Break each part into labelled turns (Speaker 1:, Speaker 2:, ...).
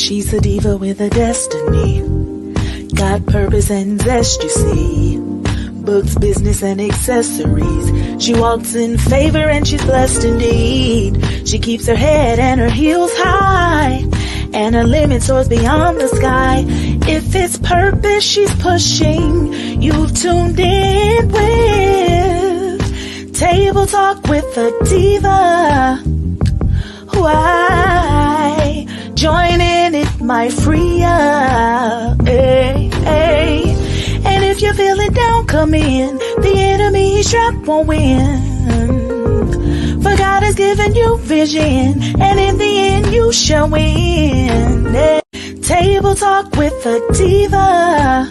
Speaker 1: She's a diva with a destiny. Got purpose and zest, you see. Books, business, and accessories. She walks in favor and she's blessed indeed. She keeps her head and her heels high, and her limit soars beyond the sky. If it's purpose she's pushing, you've tuned in with Table Talk with a Diva. Why? Join in, it might free up. Hey, hey. And if you're feeling down, come in. The enemy's trap won't win. For God has given you vision, and in the end you shall win. Hey. Table Talk with a Diva.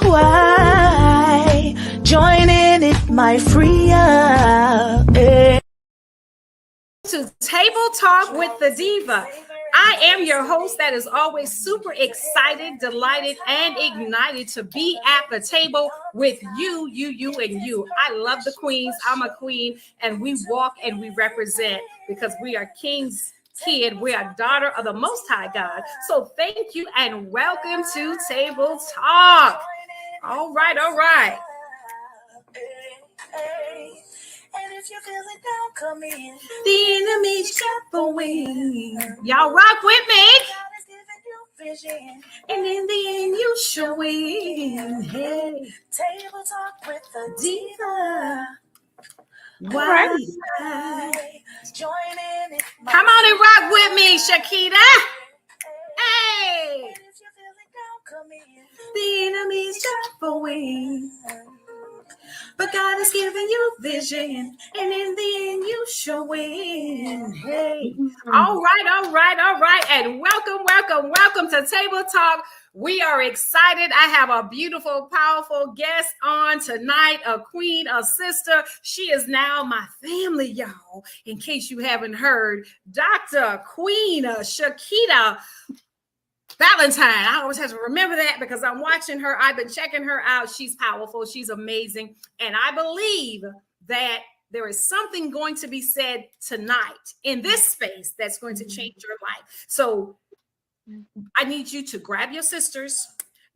Speaker 1: Why? Join in, it might free up. Hey.
Speaker 2: To Table Talk with the Diva. I am your host that is always super excited, delighted, and ignited to be at the table with you, and you. I love the queens. I'm a queen, and we walk and we represent because we are king's kid. We are daughter of the Most High God. So thank you and welcome to Table Talk. All right.
Speaker 1: And if you're feeling down, come in.
Speaker 2: The enemy's trembling. Y'all rock with me. And in the end, you shall win. Hey.
Speaker 1: Table Talk with a Diva.
Speaker 2: Why?
Speaker 1: Join in.
Speaker 2: Come on and rock with me, Shakita. Hey.
Speaker 1: And if you're feeling down, come in.
Speaker 2: The enemy's trembling. But God has given you vision, and in the end, you shall win. Hey, all right, and welcome to Table Talk. We are excited. I have a beautiful, powerful guest on tonight, a queen, a sister. She is now my family, y'all. In case you haven't heard, Dr. Queen Shakita Valentine. I always have to remember that because I'm watching her. I've been checking her out. She's powerful. She's amazing. And I believe that there is something going to be said tonight in this space that's going to change your life. So I need you to grab your sisters,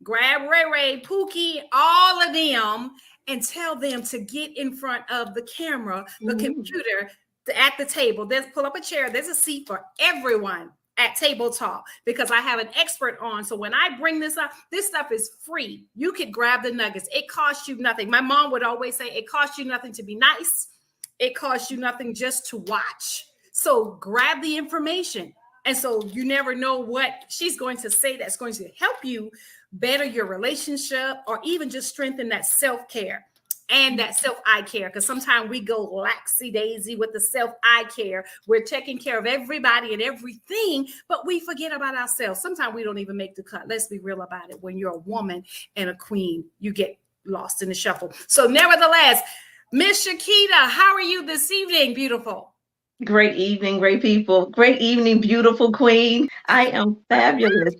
Speaker 2: grab Ray, Pookie, all of them, and tell them to get in front of the camera, the computer, at the table. Pull up a chair. There's a seat for everyone at Table Talk because I have an expert on. So when I bring this up, this stuff is free. You could grab the nuggets. It costs you nothing. My mom would always say it costs you nothing to be nice. It costs you nothing just to watch. So grab the information. And so you never know what she's going to say that's going to help you better your relationship or even just strengthen that self-care. And that self-eye care, because sometimes we go laxy-daisy with the self-eye care. We're taking care of everybody and everything, but we forget about ourselves. Sometimes we don't even make the cut. Let's be real about it. When you're a woman and a queen, you get lost in the shuffle. So nevertheless, Miss Shakita, how are you this evening, beautiful?
Speaker 3: Great evening, great people. Great evening, beautiful queen. I am fabulous.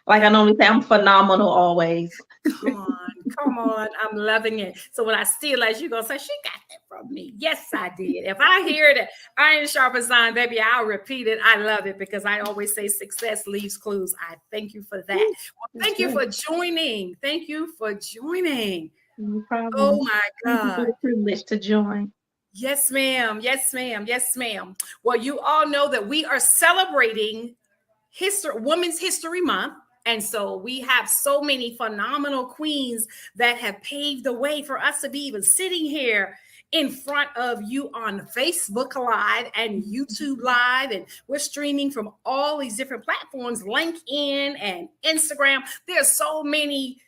Speaker 3: Like I normally say, I'm phenomenal always.
Speaker 2: Come on. I'm loving it. So when I steal that, you're going to say, she got that from me. Yes, I did. If I hear that iron sharpens iron, baby, I'll repeat it. I love it because I always say success leaves clues. I thank you for that. Well, thank you for joining. Thank you for joining.
Speaker 3: No problem.
Speaker 2: Oh, my God.
Speaker 3: Thank you for the privilege to join.
Speaker 2: Yes, ma'am. Well, you all know that we are celebrating Women's History Month. And so we have so many phenomenal queens that have paved the way for us to be even sitting here in front of you on Facebook Live and YouTube Live. And we're streaming from all these different platforms, LinkedIn and Instagram. There's so many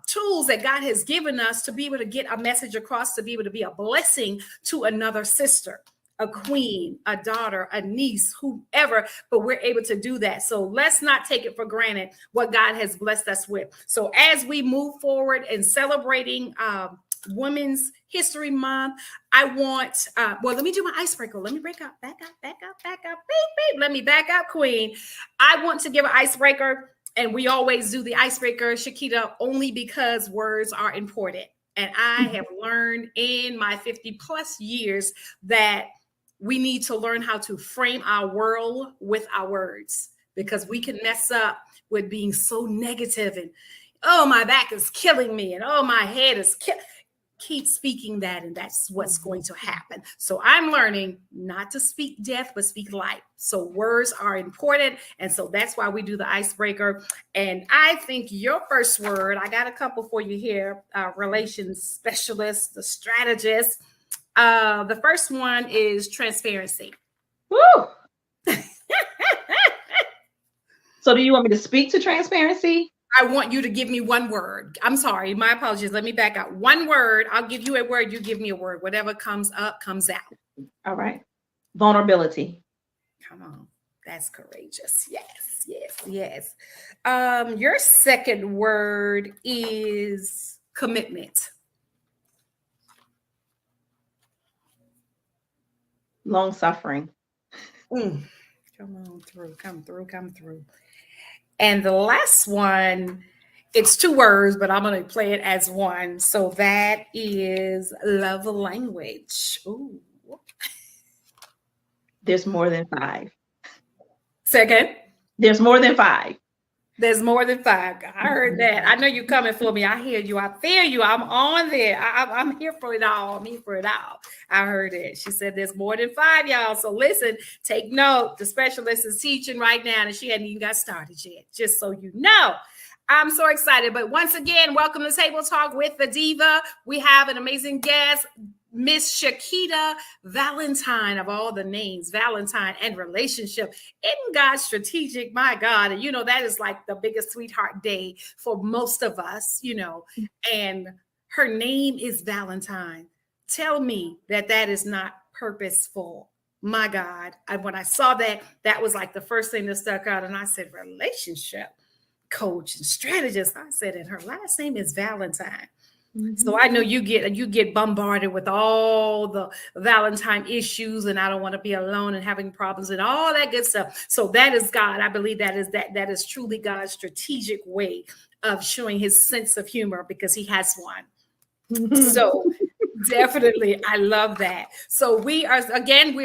Speaker 2: tools that God has given us to be able to get a message across, to be able to be a blessing to another sister, a queen, a daughter, a niece, whoever, but we're able to do that. So let's not take it for granted what God has blessed us with. So as we move forward in celebrating Women's History Month, I want, let me do my icebreaker. Let me back up. Beep, beep. Let me back up, queen. I want to give an icebreaker, and we always do the icebreaker, Shakita, only because words are important. And I have learned in my 50 plus years that we need to learn how to frame our world with our words. because we can mess up with being so negative and, oh, my back is killing me, and oh, my head is keep speaking that, and that's what's going to happen. So I'm learning not to speak death, but speak life. So words are important. And so that's why we do the icebreaker. And I think your first word, I got a couple for you here, relations specialist, the strategist. The first one is transparency.
Speaker 3: Woo! So do you want me to speak to transparency?
Speaker 2: I want you to give me one word. I'm sorry, my apologies. Let me back up. One word. I'll give you a word. You give me a word. Whatever comes up, comes out.
Speaker 3: All right. Vulnerability.
Speaker 2: Come on. That's courageous. Yes, yes, yes. Your second word is commitment.
Speaker 3: Long suffering.
Speaker 2: Come on through. Come through. Come through. And the last one, it's two words, but I'm going to play it as one. So that is love language. Ooh.
Speaker 3: There's more than 5.
Speaker 2: Second.
Speaker 3: There's more than 5.
Speaker 2: There's more than 5. I heard that. I know you're coming for me. I hear you. I feel you. I'm on there. I'm here for it all. I'm here for it all. I heard it. She said there's more than 5, y'all. So listen, take note. The specialist is teaching right now, and she hadn't even got started yet, just so you know. I'm so excited. But once again, welcome to Table Talk with the Diva. We have an amazing guest, Miss Shakita Valentine, of all the names, Valentine and relationship. Isn't God strategic? My God. And, you know, that is like the biggest sweetheart day for most of us, you know, and her name is Valentine. Tell me that that is not purposeful. My God. When I saw that, that was like the first thing that stuck out. And I said, relationship coach and strategist. I said, and her last name is Valentine. So I know you get bombarded with all the Valentine issues, and I don't want to be alone and having problems and all that good stuff. So that is God. I believe that is truly God's strategic way of showing his sense of humor, because he has one. So definitely, I love that. So we are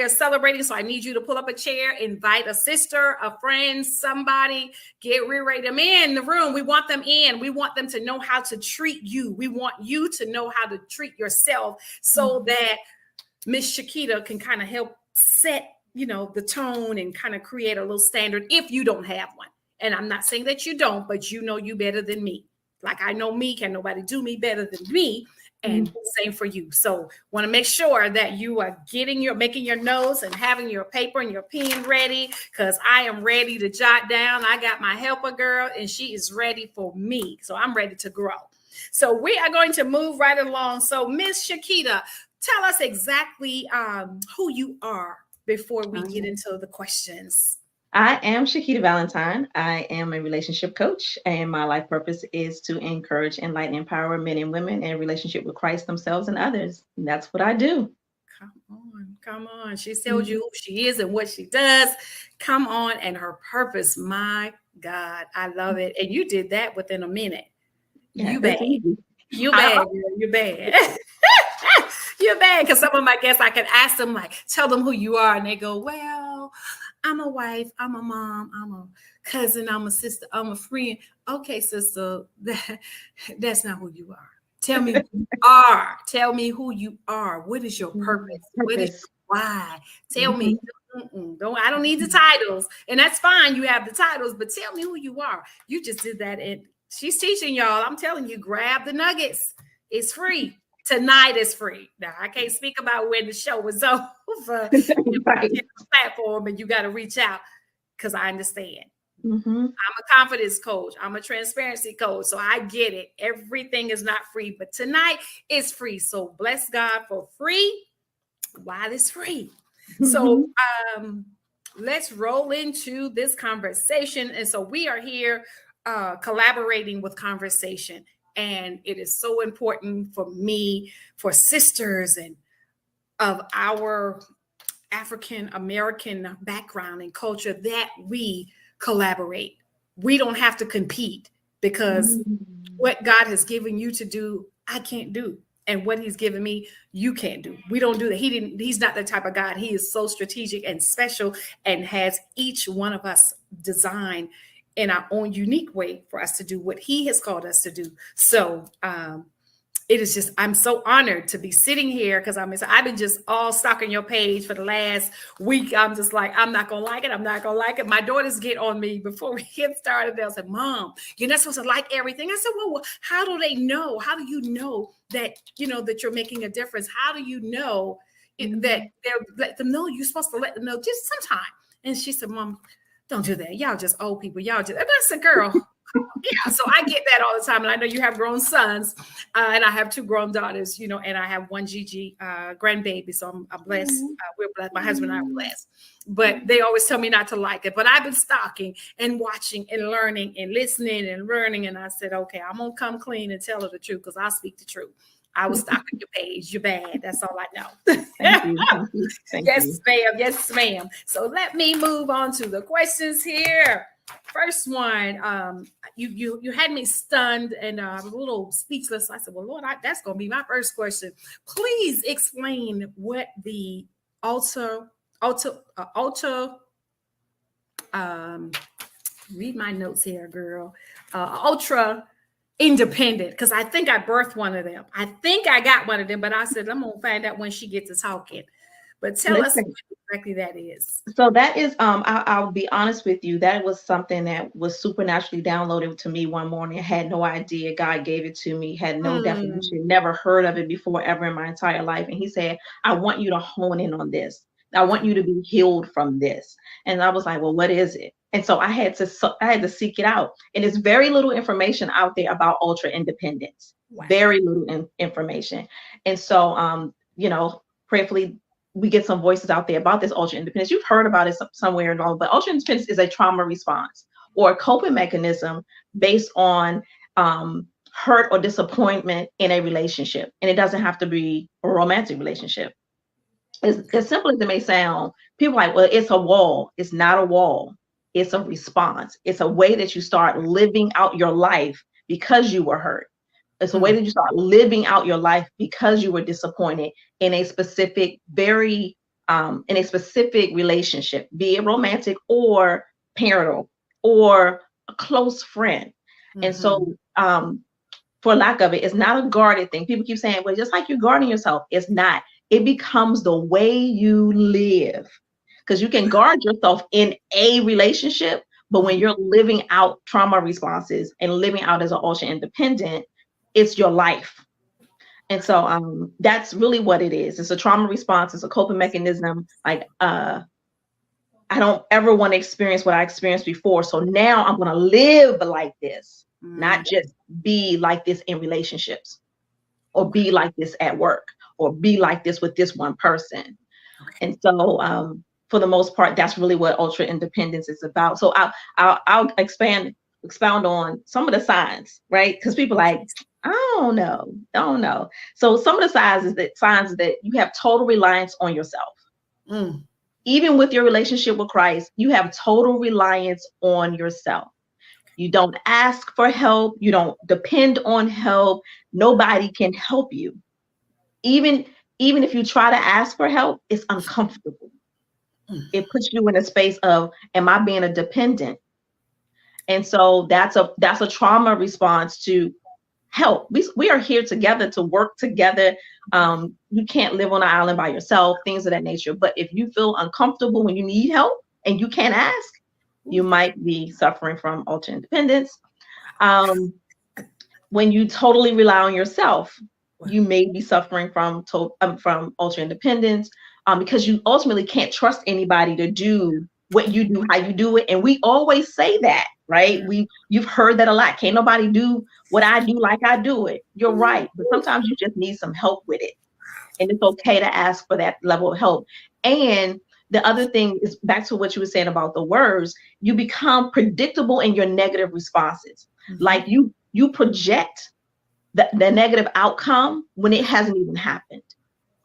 Speaker 2: celebrating. So I need you to pull up a chair, invite a sister, a friend, somebody, ready them in the room. We want them in. We want them to know how to treat you. We want you to know how to treat yourself, so that Miss Shakita can kind of help set, you know, the tone and kind of create a little standard if you don't have one. And I'm not saying that you don't, but you know you better than me. Like I know me, can nobody do me better than me. And same for you. So want to make sure that you are making your notes and having your paper and your pen ready, because I am ready to jot down. I got my helper girl, and she is ready for me. So I'm ready to grow. So we are going to move right along. So Miss Shakita, tell us exactly who you are before we get into the questions.
Speaker 3: I am Shakita Valentine. I am a relationship coach, and my life purpose is to encourage, enlighten, empower men and women in relationship with Christ, themselves, and others. And that's what I do.
Speaker 2: Come on. She tells you who she is and what she does. Come on. And her purpose, my God, I love it. And you did that within a minute.
Speaker 3: Yeah,
Speaker 2: you bad. You bad, girl. You bad. You're bad. Because some of my guests, I can ask them, like, tell them who you are. And they go, well, I'm a wife, I'm a mom, I'm a cousin, I'm a sister, I'm a friend. Okay, sister, that's not who you are. Tell me who you are. Tell me who you are. What is your purpose? What is your why? Tell me. I don't need the titles. And that's fine. You have the titles, but tell me who you are. You just did that. And she's teaching y'all. I'm telling you, grab the nuggets. It's free. Tonight is free. Now, I can't speak about when the show was over. Right. Platform, and you got to reach out, because I understand. I'm a confidence coach. I'm a transparency coach. So I get it. Everything is not free, but tonight is free. So bless God for free while it's free. So let's roll into this conversation. And so we are here collaborating with conversation. And it is so important for me, for sisters and of our African American background and culture, that we collaborate. We don't have to compete, because what God has given you to do, I can't do. and what he's given me, you can't do. We don't do that. He's not that type of God. He is so strategic and special and has each one of us designed in our own unique way for us to do what he has called us to do. So it is just, I'm so honored to be sitting here because I've been just all stalking your page for the last week. I'm just like, I'm not going to like it. I'm not going to like it. My daughters get on me before we get started. They'll say, Mom, you're not supposed to like everything. I said, well, how do they know? How do you know that, that you're making a difference? How do you know that they're let them know? You're supposed to let them know just sometime. And she said, Mom, don't do that. Y'all just old people. Y'all just, and I said, girl, yeah, so I get that all the time. And I know you have grown sons, and I have 2 grown daughters, and I have 1 Gigi grandbaby. So I'm blessed. We're blessed. My husband and I are blessed. But they always tell me not to like it. But I've been stalking and watching and learning and listening and learning. And I said, okay, I'm going to come clean and tell her the truth because I speak the truth. I was stalking your page. You're bad. That's all I know.
Speaker 3: Thank you. Thank
Speaker 2: yes,
Speaker 3: you.
Speaker 2: ma'am. Yes, ma'am. So let me move on to the questions here. First one, you had me stunned and I was a little speechless. I said, well, Lord, that's going to be my first question. Please explain what the read my notes here, girl. Ultra independent, because I think I birthed one of them. I think I got one of them, but I said, I'm going to find out when she gets to talking. But tell us what exactly that is.
Speaker 3: So that is, I'll be honest with you, that was something that was supernaturally downloaded to me one morning. I had no idea. God gave it to me, had no definition, never heard of it before ever in my entire life. And he said, I want you to hone in on this. I want you to be healed from this. And I was like, well, what is it? And so I had to seek it out. And there's very little information out there about ultra independence, very little information. And so, prayerfully, we get some voices out there about this ultra independence. You've heard about it somewhere and all, but ultra independence is a trauma response or a coping mechanism based on hurt or disappointment in a relationship. And it doesn't have to be a romantic relationship. As simple as it may sound, people are like, well, it's a wall. It's not a wall. It's a response. It's a way that you start living out your life because you were hurt. It's a way that you start living out your life because you were disappointed in a specific, in a specific relationship, be it romantic or parental or a close friend. And so, for lack of it, it's not a guarded thing. People keep saying, well, just like you're guarding yourself. It's not. It becomes the way you live, because you can guard yourself in a relationship, but when you're living out trauma responses and living out as an ultra independent, it's your life. And so that's really what it is. It's a trauma response. It's a coping mechanism. Like, I don't ever want to experience what I experienced before. So now I'm going to live like this, not just be like this in relationships or be like this at work or be like this with this one person. And so for the most part, that's really what ultra independence is about. So I'll expound on some of the signs, right? Because people like, I don't know. So some of the signs that you have total reliance on yourself. Even with your relationship with Christ, you have total reliance on yourself. You don't ask for help. You don't depend on help. Nobody can help you. Even if you try to ask for help, it's uncomfortable. It puts you in a space of, am I being a dependent? And so that's a trauma response to help. We are here together to work together. You can't live on an island by yourself, things of that nature. But if you feel uncomfortable when you need help and you can't ask, you might be suffering from ultra independence. When you totally rely on yourself, you may be suffering from ultra independence because you ultimately can't trust anybody to do what you do, how you do it. And we always say that, right? You've heard that a lot. Can't nobody do what I do like I do it. You're right. But sometimes you just need some help with it. And it's okay to ask for that level of help. And the other thing is back to what you were saying about the words, you become predictable in your negative responses. Like you project the negative outcome when it hasn't even happened.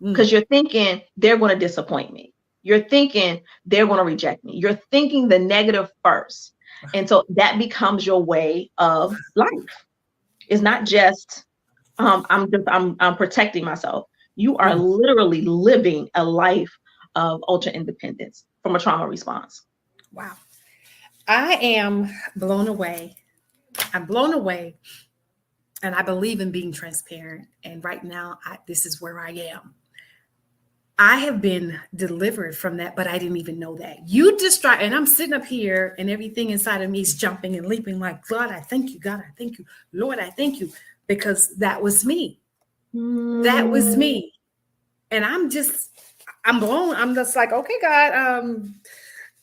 Speaker 3: Because you're thinking they're going to disappoint me. You're thinking they're going to reject me. You're thinking the negative first. And so that becomes your way of life. It's not just I'm protecting myself. You are
Speaker 2: Mm.
Speaker 3: literally living a life of ultra independence from a trauma response.
Speaker 2: Wow. I am blown away. I'm blown away. And I believe in being transparent. And right now, this is where I am. I have been delivered from that, but I didn't even know that. You distract, and I'm sitting up here, and everything inside of me is jumping and leaping like, God, I thank you. God, I thank you. Lord, I thank you. Because that was me. That was
Speaker 3: Mm.
Speaker 2: me. And I'm blown. I'm just like, okay, God,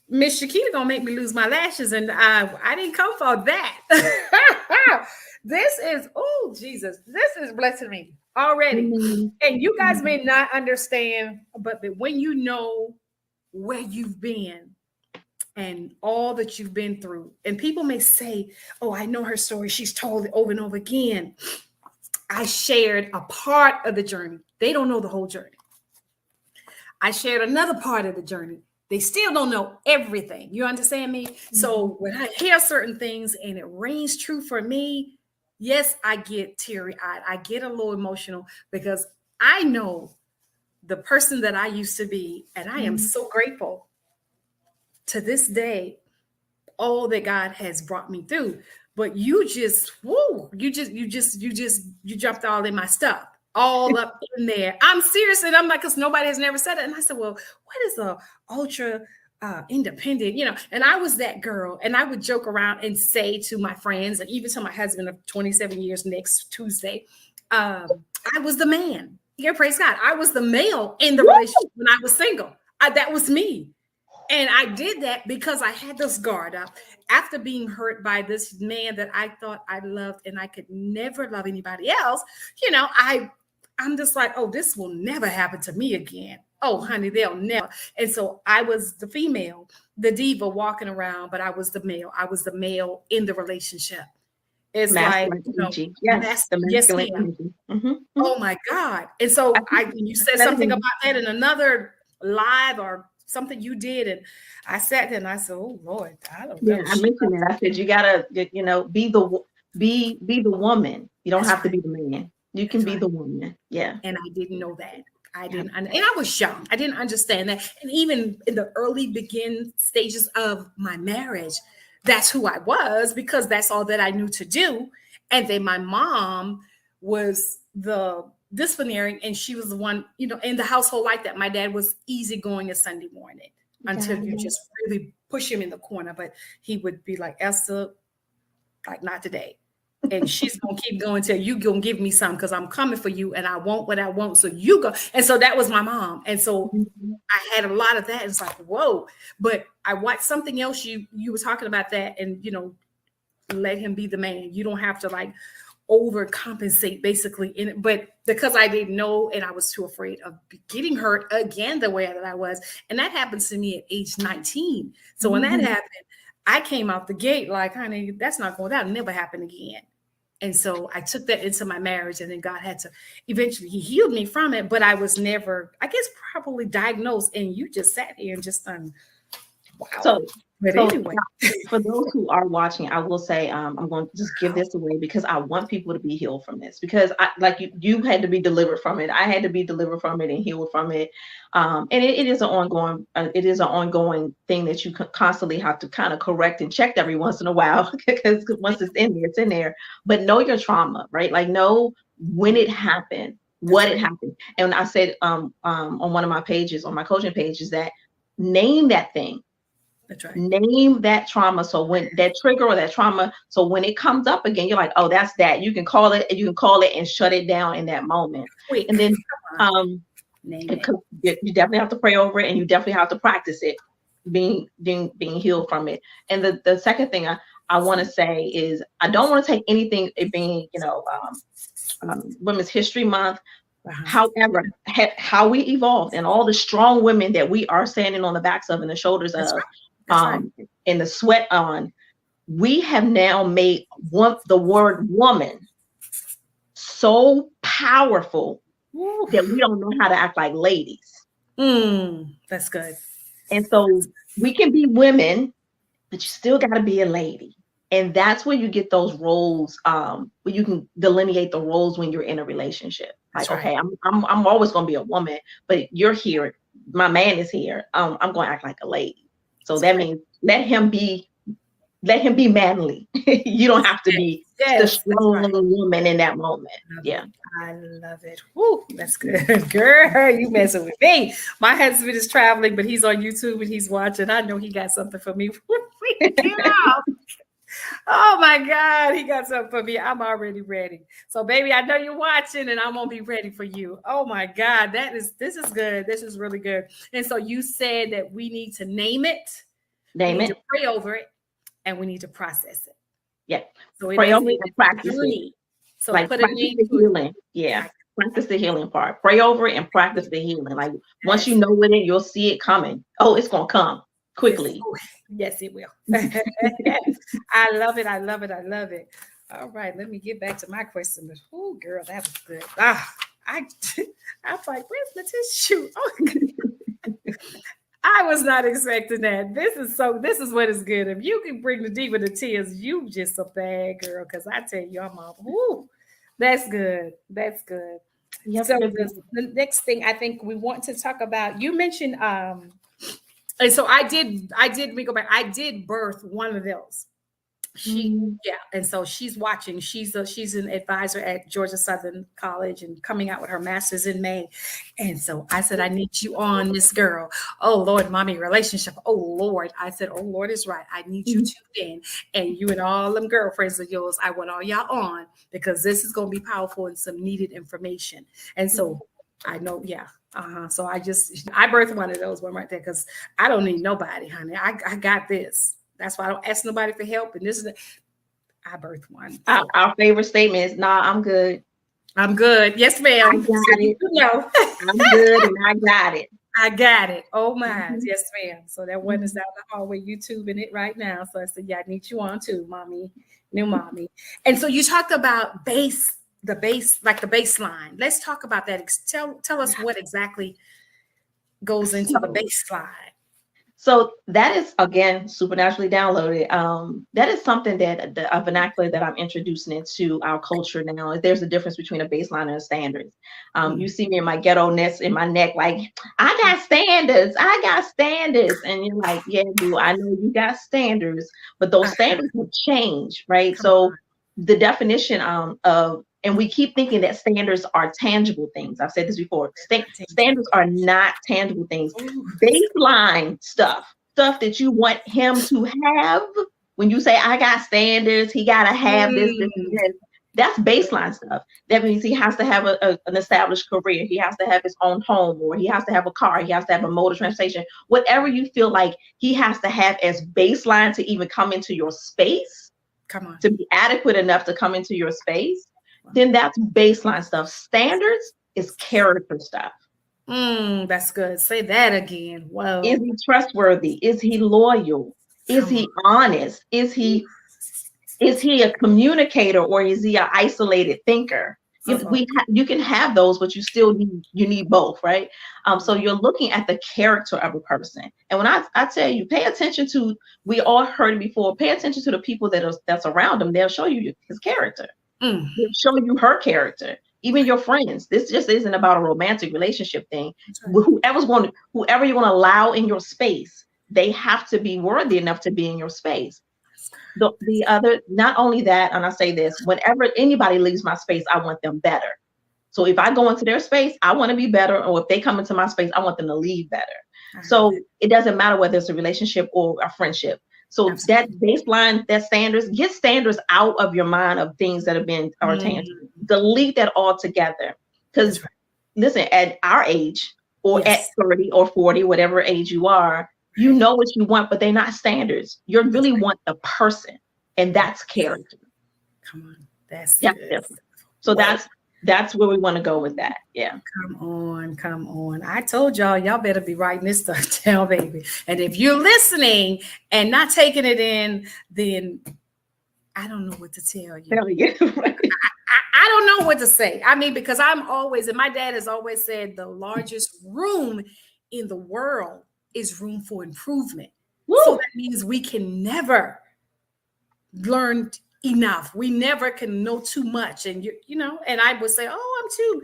Speaker 2: Miss Shakita gonna make me lose my lashes, and I didn't come for that. This is, oh Jesus, this is blessing me already.
Speaker 3: Amen.
Speaker 2: And you guys
Speaker 3: Amen.
Speaker 2: may not understand, but when you know where you've been and all that you've been through, and people may say, "Oh, I know her story. She's told it over and over again." I shared a part of the journey. They don't know the whole journey. I shared another part of the journey. They still don't know everything. You understand me? So when I hear certain things and it rings true for me, yes, I get teary eyed. I get a little emotional because I know the person that I used to be. And I am so grateful to this day, all that God has brought me through. But you just, woo, you jumped all in my stuff, all up in there. I'm serious. And I'm like, because nobody has never said it. And I said, well, what is a ultra independent, and I was that girl. And I would joke around and say to my friends and even to my husband of 27 years next Tuesday, I was the man. Yeah, praise God. I was the male in the relationship when I was single. That was me. And I did that because I had this guard up after being hurt by this man that I thought I loved and I could never love anybody else. I'm just like, oh, this will never happen to me again. Oh, honey, they'll never. And so I was the female, the diva walking around, but I was the male. I was the male in the relationship. It's like,
Speaker 3: Masculine energy. Yes, the
Speaker 2: yes,
Speaker 3: masculine
Speaker 2: ma'am.
Speaker 3: energy. Mm-hmm.
Speaker 2: Oh my God. And so you said something about that in another live or something you did. And I sat there and I said, oh Lord, I don't
Speaker 3: Yeah,
Speaker 2: know.
Speaker 3: I mentioned that. I said you gotta, be the woman. You don't
Speaker 2: That's
Speaker 3: have to
Speaker 2: right.
Speaker 3: be the man. You can
Speaker 2: That's
Speaker 3: be
Speaker 2: right.
Speaker 3: the woman. Yeah.
Speaker 2: And I didn't know that.
Speaker 3: Yeah.
Speaker 2: And I was young. I didn't understand that. And even in the early begin stages of my marriage, that's who I was because that's all that I knew to do. And then my mom was the disciplinary, and she was the one, in the household like that. My dad was easygoing a Sunday morning until you just really push him in the corner. But he would be like, Esther, like not today. And she's gonna keep going till you gonna give me some because I'm coming for you and I want what I want. So you go. And so that was my mom. And so I had a lot of that. It's like, whoa. But I watched something else. You were talking about that, and let him be the man. You don't have to like overcompensate basically in it. But because I didn't know and I was too afraid of getting hurt again the way that I was. And that happens to me at age 19. So when that happened, I came out the gate like, honey, that's not going, that'll never happen again. And so I took that into my marriage, and then God had to eventually, he healed me from it, but I was never, I guess, properly diagnosed. And you just sat here and just wow.
Speaker 3: So
Speaker 2: But anyway,
Speaker 3: for those who are watching, I will say I'm going to just give this away because I want people to be healed from this. Because you had to be delivered from it. I had to be delivered from it and healed from it. And it is an ongoing thing that you constantly have to kind of correct and check every once in a while because once it's in there, it's in there. But know your trauma, right? Like know when it happened, what it happened. And I said on one of my pages, on my coaching pages, that name that thing.
Speaker 2: that's right.
Speaker 3: Name that trauma. So when that trigger or that trauma, so when it comes up again, you're like, oh, that's that. You can call it and shut it down in that moment.
Speaker 2: Quick.
Speaker 3: And then you definitely have to pray over it, and you definitely have to practice it, being healed from it. And the second thing I want to say is I don't want to take anything, it being Women's History Month. However, how we evolved and all the strong women that we are standing on the backs of and the shoulders of, and the sweat on, we have now made the word woman so powerful that we don't know how to act like ladies.
Speaker 2: That's good.
Speaker 3: And so we can be women, but you still got to be a lady. And that's where you get those roles, where you can delineate the roles when you're in a relationship. Like,
Speaker 2: That's right.
Speaker 3: okay, I'm always going to be a woman, but you're here. My man is here. I'm going to act like a lady. So that means let him be manly. You don't have to be the strong woman in that moment. Yeah.
Speaker 2: I love it. Woo, that's good. Girl, you messing with me. My husband is traveling, but he's on YouTube and he's watching. I know he got something for me. Oh my God, he got something for me. I'm already ready. So, baby, I know you're watching and I'm gonna be ready for you. Oh my God, this is good. This is really good. And so you said that we need to name it, to pray over it, and we need to process it.
Speaker 3: Yeah.
Speaker 2: So
Speaker 3: pray over it and practice it.
Speaker 2: So
Speaker 3: like
Speaker 2: put
Speaker 3: practice the healing. Yeah. Practice the healing part. Pray over it and practice the healing. Like once you know with it, you'll see it coming. Oh, it's gonna come quickly.
Speaker 2: Yes, it will. I love it. I love it. I love it. All right, let me get back to my question. Oh, girl, that was good. I was like, where's the tissue? Oh, I was not expecting that. This is what is good. If you can bring the diva to tears, you just a bad girl. Because I tell you, I'm all, ooh, that's good. That's good. Yep. So the next thing I think we want to talk about, you mentioned, and so I did, let me go back. I did birth one of those. And so she's watching. She's an advisor at Georgia Southern College and coming out with her master's in May. And so I said, I need you on, Miss Girl. Oh Lord, mommy relationship. Oh Lord. I said, oh Lord is right. I need you tuned in. And you and all them girlfriends of yours, I want all y'all on because this is going to be powerful and some needed information. And so I know, So I birthed one of those one right there because I don't need nobody, honey. I got this. That's why I don't ask nobody for help. And this is I birthed one. So.
Speaker 3: Our favorite statement is, nah, I'm good.
Speaker 2: I'm good. Yes, ma'am.
Speaker 3: I got it. I'm good and I got it.
Speaker 2: I got it. Oh my. Yes, ma'am. So that one is down the hallway YouTubing it right now. So I said, yeah, I need you on too, mommy. New mommy. And so you talked about the baseline. Let's talk about that. Tell us what exactly goes into the baseline.
Speaker 3: So that is, again, supernaturally downloaded. That is something that a vernacular that I'm introducing into our culture now. There's a difference between a baseline and a standards. You see me in my ghetto-ness in my neck, like, I got standards. And you're like, yeah, boo, I know you got standards, but those standards will change, right? So the definition of, and we keep thinking that standards are tangible things. I've said this before. Standards are not tangible things. Baseline stuff that you want him to have. When you say, I got standards, he got to have this, and this. That's baseline stuff. That means he has to have an established career. He has to have his own home, or he has to have a car. He has to have a mode of transportation. Whatever you feel like he has to have as baseline to even come into your space. To be adequate enough to come into your space. Then that's baseline stuff. Standards is character stuff.
Speaker 2: That's good. Say that again. Whoa.
Speaker 3: Is he trustworthy? Is he loyal? Is he honest? Is he a communicator, or is he an isolated thinker? You can have those, but you need both, right? So you're looking at the character of a person. And when I tell you, pay attention to, we all heard it before, pay attention to the people that's around him. They'll show you his character. They'll show you her character. Even your friends. This just isn't about a romantic relationship thing. Whoever you want to allow in your space, they have to be worthy enough to be in your space. The other, not only that, and I say this, whenever anybody leaves my space, I want them better. So if I go into their space, I want to be better. Or if they come into my space, I want them to leave better. So it doesn't matter whether it's a relationship or a friendship. So that baseline, that standards, get standards out of your mind of things that have been or tangible. Delete that altogether. Because listen, at our age, or at 30 or 40, whatever age you are, you know what you want, but they're not standards. You really want the person, and that's character.
Speaker 2: Come on, that's
Speaker 3: different. So that's where we want to go with that. Yeah.
Speaker 2: Come on. I told y'all better be writing this stuff down, baby. And if you're listening and not taking it in, then I don't know what to tell you. I don't know what to say. I mean, because and my dad has always said, the largest room in the world is room for improvement. Woo. So that means we can never learned enough. We never can know too much. And and I would say, oh, I'm too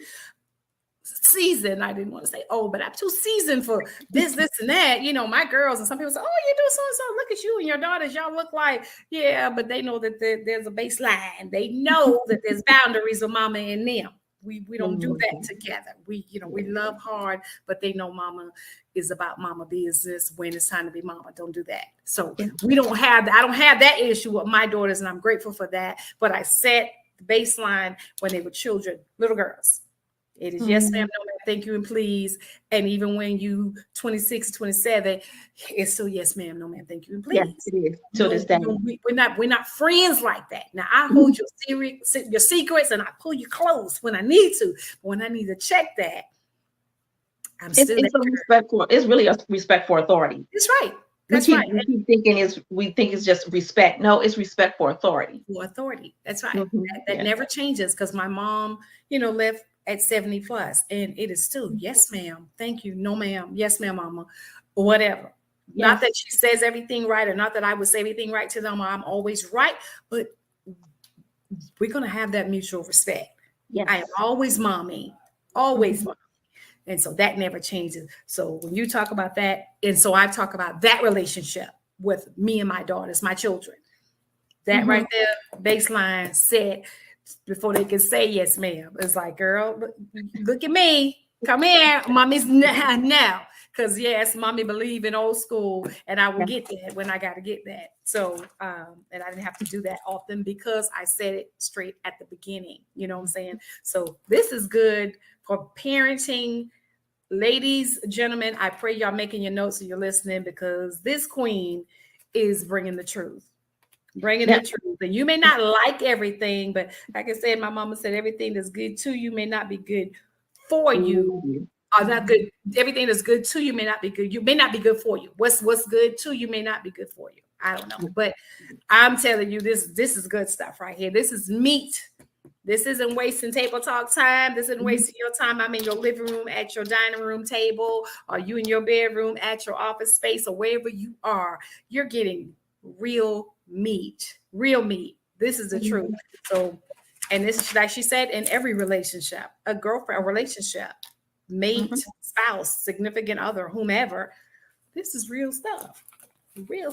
Speaker 2: seasoned. I didn't want to say, oh, but I'm too seasoned for this and that. My girls, and some people say, oh, you do so and so. Look at you and your daughters. Y'all look like, yeah, but they know that there's a baseline. They know that there's boundaries with mama and them. We don't do that together. We love hard, but they know mama is about mama business. When it's time to be mama, don't do that. So I don't have that issue with my daughters, and I'm grateful for that. But I set the baseline when they were children, little girls. It is yes, ma'am, no, ma'am, thank you, and please. And even when you 26, 27, it's still yes, ma'am, no, ma'am, thank you, and please.
Speaker 3: Yes, it is. To this day.
Speaker 2: We're not friends like that. Now, I hold your secrets and I pull you close when I need to. But when I need to check that,
Speaker 3: it's really a respect for authority.
Speaker 2: That's right. That's right.
Speaker 3: We think it's just respect. No, it's respect for authority.
Speaker 2: For authority. That's right. That never changes, because my mom, left at 70 plus, and it is still yes, ma'am, thank you, no, ma'am, yes, ma'am, mama, whatever. Yes. Not that she says everything right, or not that I would say everything right to them, or I'm always right, but we're gonna have that mutual respect. Yes. I am always mommy, always mommy. And so that never changes. So when you talk about that, and so I talk about that relationship with me and my daughters, my children, that right there, baseline set before they can say yes, ma'am. It's like, girl, look at me. Come here. Mommy's now. Because yes, mommy believe in old school, and I will get that when I got to get that. So, and I didn't have to do that often because I said it straight at the beginning. You know what I'm saying? So this is good for parenting. Ladies, gentlemen, I pray y'all making your notes and you're listening, because this queen is bringing the truth. Bringing the truth. And you may not like everything, but like I said, my mama said, everything that's good to you may not be good for you. Or not good. Everything that's good to you may not be good. You may not be good for you. What's good to you may not be good for you. I don't know. But I'm telling you, this is good stuff right here. This is meat. This isn't wasting table talk time. This isn't wasting your time. I'm in your living room, at your dining room table, or you in your bedroom, at your office space, or wherever you are. You're getting real meat. This is the truth. So, and this is, like she said, in every relationship, a girlfriend, a relationship, mate, spouse, significant other, whomever, this is real stuff. Girl,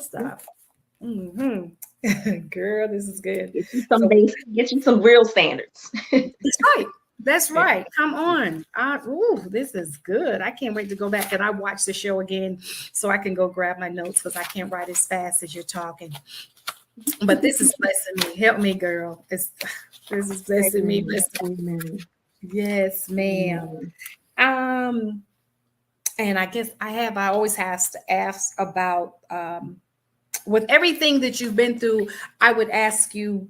Speaker 2: this is good.
Speaker 3: Get you some real standards.
Speaker 2: That's right. Come on. This is good. I can't wait to go back and I watch the show again so I can go grab my notes, because I can't write as fast as you're talking. But this is blessing me. Help me, girl. This is blessing me. Yes, ma'am. And I guess I always have to ask about with everything that you've been through. I would ask you,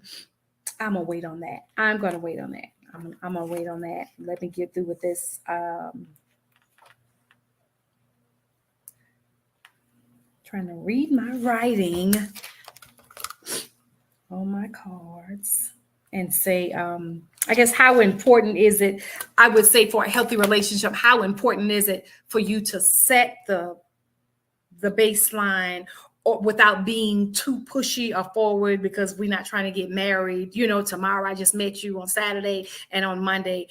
Speaker 2: I'm gonna wait on that. I'm gonna wait on that. I'm gonna wait on that. Let me get through with this. Trying to read my writing on my cards and say, I guess, how important is it? I would say for a healthy relationship, how important is it for you to set the baseline, or without being too pushy or forward, because we're not trying to get married, tomorrow I just met you on Saturday and on Monday,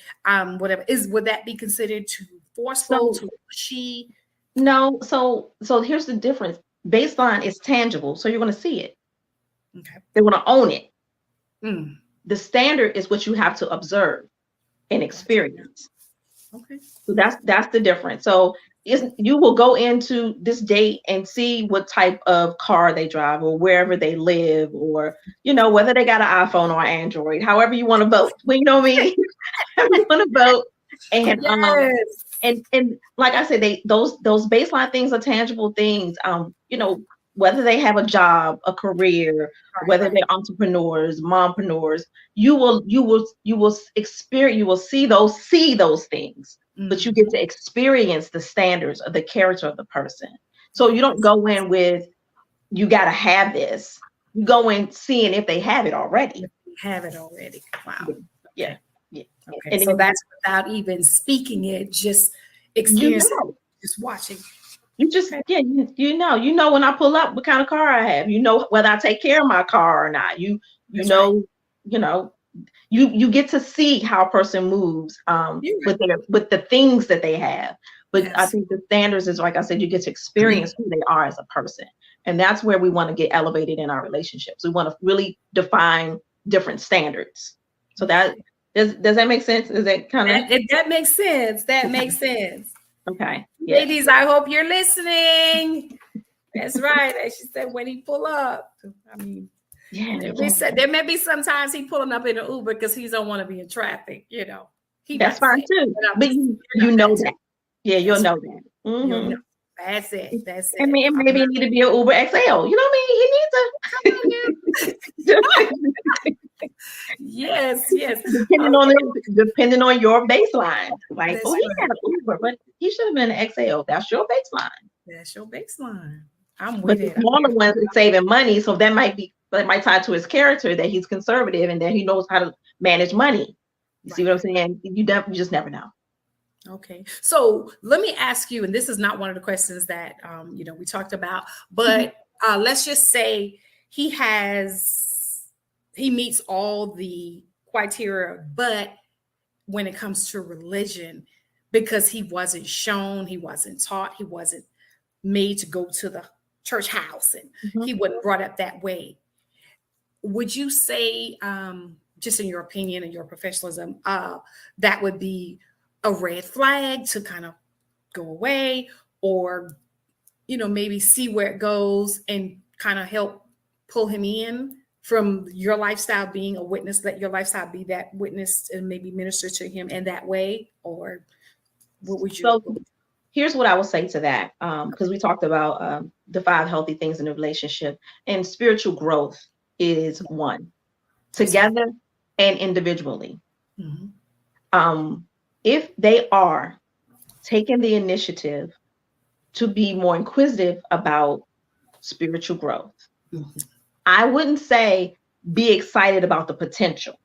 Speaker 2: whatever. Would that be considered too forceful, too pushy?
Speaker 3: No. So here's the difference. Baseline is tangible. So you're going to see it.
Speaker 2: Okay.
Speaker 3: They want to own it. The standard is what you have to observe and experience.
Speaker 2: Okay.
Speaker 3: So that's the difference. So you will go into this date and see what type of car they drive, or wherever they live, or whether they got an iPhone or Android, however you want to vote. Well, you know what I mean? However you want to vote. And
Speaker 2: yes.
Speaker 3: and like I said, those baseline things are tangible things. Whether they have a job, a career, whether they're entrepreneurs, mompreneurs, you will experience, you will see those things, but you get to experience the standards of the character of the person. So you don't go in with, you got to have this. You go in seeing if they have it already.
Speaker 2: Wow.
Speaker 3: Yeah.
Speaker 2: Okay. And that's without even speaking it, just experiencing, just watching.
Speaker 3: You just, yeah, you know when I pull up what kind of car I have. You know whether I take care of my car or not. You
Speaker 2: That's
Speaker 3: know,
Speaker 2: right.
Speaker 3: you know, you get to see how a person moves
Speaker 2: You're right.
Speaker 3: with the things that they have. But I
Speaker 2: Yes.
Speaker 3: think the standards is, like I said, you get to experience who they are as a person. And that's where we want to get elevated in our relationships. We want to really define different standards. So that does that make sense? Is that kind of
Speaker 2: That makes sense. That makes sense.
Speaker 3: okay? Yeah.
Speaker 2: Ladies, I hope you're listening. That's right. As she said, when he pull up, I mean,
Speaker 3: Yeah.
Speaker 2: there may be sometimes he pulling up in an Uber because he don't want to be in traffic. He
Speaker 3: That's fine too. But you know that. Yeah, you'll know that.
Speaker 2: You'll know. That's it. That's it.
Speaker 3: I mean, maybe it need to be an Uber XL. You know what I mean? He needs a
Speaker 2: Yes.
Speaker 3: depending on your baseline. Like,
Speaker 2: That's
Speaker 3: he
Speaker 2: right.
Speaker 3: had an Uber, but he should have been an XL. That's your baseline.
Speaker 2: That's your baseline. I'm
Speaker 3: But
Speaker 2: with
Speaker 3: the
Speaker 2: it.
Speaker 3: smaller ones is saving money, so that might tie to his character, that he's conservative and that he knows how to manage money. You see what I'm saying? You just never know.
Speaker 2: Okay. So let me ask you, and this is not one of the questions that we talked about, but let's just say he meets all the criteria, but when it comes to religion, because he wasn't shown, he wasn't taught, he wasn't made to go to the church house, and he wasn't brought up that way. Would you say, just in your opinion and your professionalism, that would be a red flag to kind of go away, or maybe see where it goes and kind of help pull him in from your lifestyle, being a witness, let your lifestyle be that witness and maybe minister to him in that way? Or what would you?
Speaker 3: So here's what I will say to that, because we talked about the 5 healthy things in a relationship, and spiritual growth is one, together and individually. If they are taking the initiative to be more inquisitive about spiritual growth, I wouldn't say be excited about the potential.